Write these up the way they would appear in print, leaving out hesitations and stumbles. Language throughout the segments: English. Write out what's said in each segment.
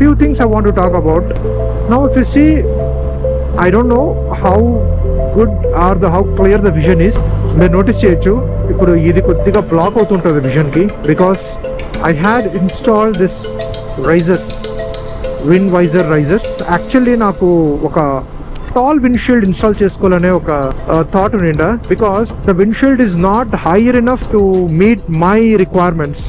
few things I want to talk about. Now if you see, I don't know how good or how clear the vision is. మీరు notice చేయొచ్చు, ఇప్పుడు ఇది కొద్దిగా block అవుతుంటుంది విజన్కి, because I had install this risers, wind visor risers. Actually నాకు ఒక tall windshield install చేసుకోవాలనే ఒక థాట్ ఉండిండా, because the windshield is not higher enough to meet my requirements.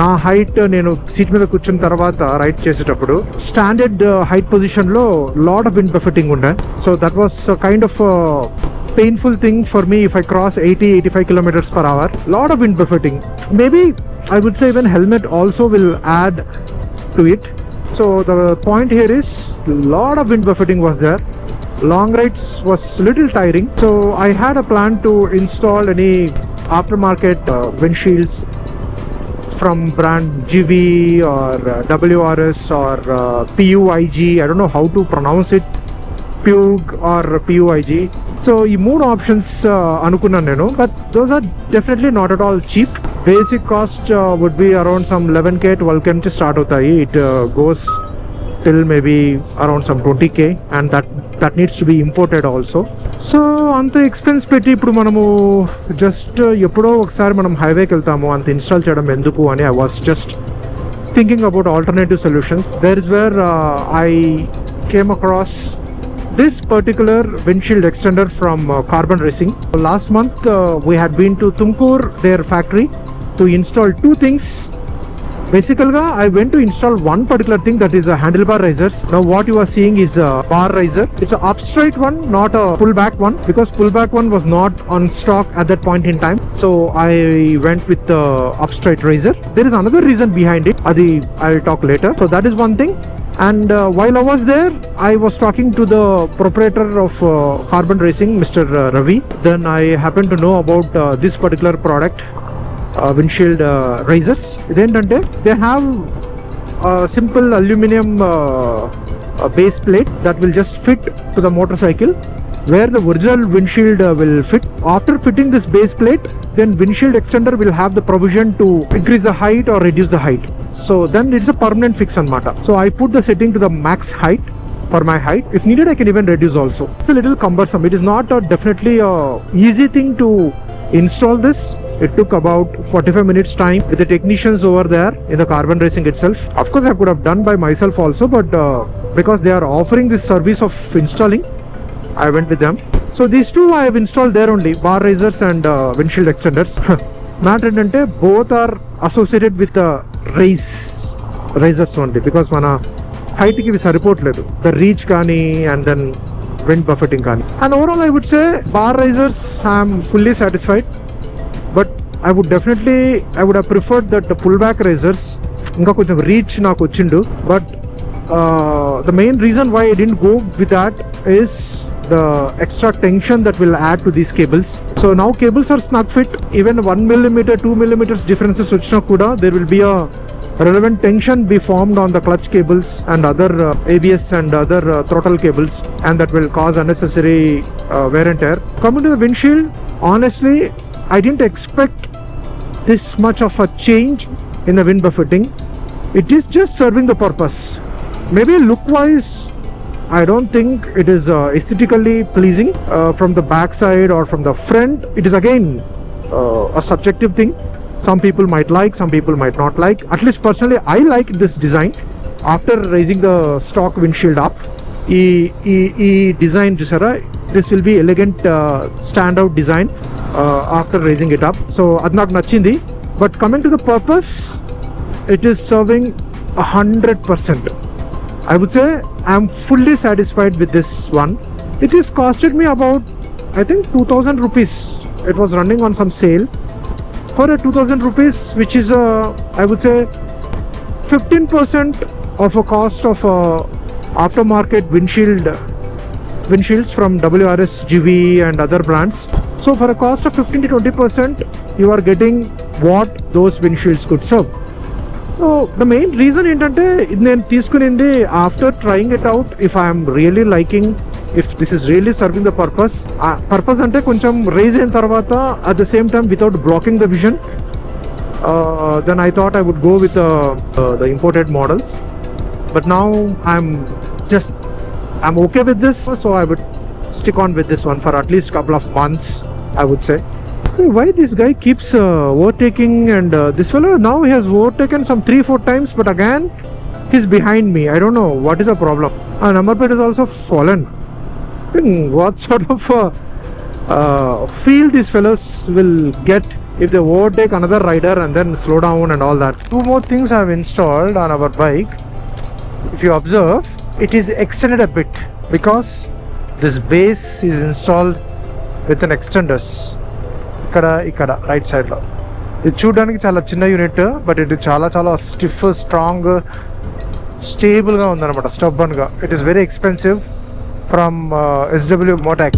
నా హైట్, నేను సీట్ మీద కూర్చున్న తర్వాత రైడ్ చేసేటప్పుడు స్టాండర్డ్ హైట్ పొజిషన్ లో లాట్ ఆఫ్ విండ్ బఫెటింగ్ ఉండే. So that was kind of painful thing for me if I cross 80-85 kilometers per hour. Lot of wind buffeting. Maybe I would say even helmet also will add to it. So the point here is lot of wind buffeting was there. Long rides was little tiring. So I had a plan to install any aftermarket windshields from brand GV or WRS or PUIG. I don't know how to pronounce it. PUG or PUIG. So ఈ మూడు options అనుకున్నాను నేను, but those are definitely not at all cheap. Basic cost would be around some 11K 12K నుంచి start అవుతాయి. It goes till maybe around some 20K and that needs to be imported also. So అంత expense పెట్టి ఇప్పుడు మనము just ఎప్పుడో ఒకసారి మనం హైవేకి వెళ్తాము, అంత ఇన్స్టాల్ చేయడం ఎందుకు అని I was just thinking about alternative solutions. There is where I came across this particular windshield extender from Carbon Racing. Last month we had been to Tumkur, their factory, to install two things. Basically I went to install one particular thing, that is a handlebar risers. Now what you are seeing is a bar riser. It's a up straight one, not a pull back one, because pull back one was not on stock at that point in time. So I went with the up straight riser. There is another reason behind it, adi I'll talk later. So that is one thing. And while I was there, I was talking to the proprietor of Carbon Racing, Mr. Ravi. Then I happened to know about this particular product, windshield risers. Identante they have a simple aluminum base plate that will just fit to the motorcycle, where the original windshield will fit. After fitting this base plate, then windshield extender will have the provision to increase the height or reduce the height. So then it's a permanent fix anamata. So I put the setting to the max height for my height. If needed, I can even reduce also. It's a little cumbersome. It is not definitely a easy thing to install this. It took about 45 minutes time with the technicians over there in the Carbon Racing itself. Of course I could have done by myself also, but because they are offering this service of installing, I went with them. So these two I have installed there only, bar risers and windshield extenders. Matter ఏంటంటే both are associated with the risers only, because మన హైట్కి ఇవి సరిపోవట్లేదు, the reach కానీ and then wind buffeting కానీ. And overall I would say bar risers I'm fully satisfied, but I would have preferred that pull back risers. ఇంకా కొంచెం reach నాకు వచ్చిండు, but the main reason why I didn't go with that is the extra tension that will add to these cables. So now cables are snug fit. Even 1 millimeter 2 millimeters differences ochina kuda there will be a relevant tension be formed on the clutch cables and other ABS and other throttle cables, and that will cause unnecessary wear and tear. Coming to the windshield, honestly I didn't expect this much of a change in the wind buffeting. It is just serving the purpose. Maybe look wise I don't think it is aesthetically pleasing from the back side or from the front. It is again a subjective thing. Some people might like, some people might not like. At least personally I liked this design. After raising the stock windshield up, e design chusara, this will be elegant standout design after raising it up. So ad nak nachindi. But coming to the purpose, it is serving 100%. I would say I am fully satisfied with this one. It has costed me about, I think, 2000 rupees. It was running on some sale for a 2000 rupees, which is I would say 15% of a cost of aftermarket windshields from WRS, GV and other brands. So for a cost of 15 to 20%, you are getting what those windshields could serve. So the main reason ఏంటంటే నేను తీసుకునింది after trying it out, if I'm really liking, if this is really serving the purpose అంటే కొంచెం raise అయిన తర్వాత at the same time without blocking the vision, then I thought I would go with the imported models. but now I'm okay with this, so I would stick on with this one for at least couple of months, I would say. Why this guy keeps overtaking, and this fellow now he has overtaken some 3-4 times, but again he's behind me. I don't know what is the problem. Number plate is also fallen. What sort of feel these fellows will get if they overtake another rider and then slow down and all that. Two more things I have installed on our bike. If you observe, it is extended a bit because this base is installed with an extenders. ఇక్కడ right సైడ్లో ఇది చూడడానికి చాలా చిన్న unit, but ఇది చాలా stiff, strong, స్టేబుల్గా ఉందన్నమాట, స్టబ్బన్గా. It is very expensive from SW Motec.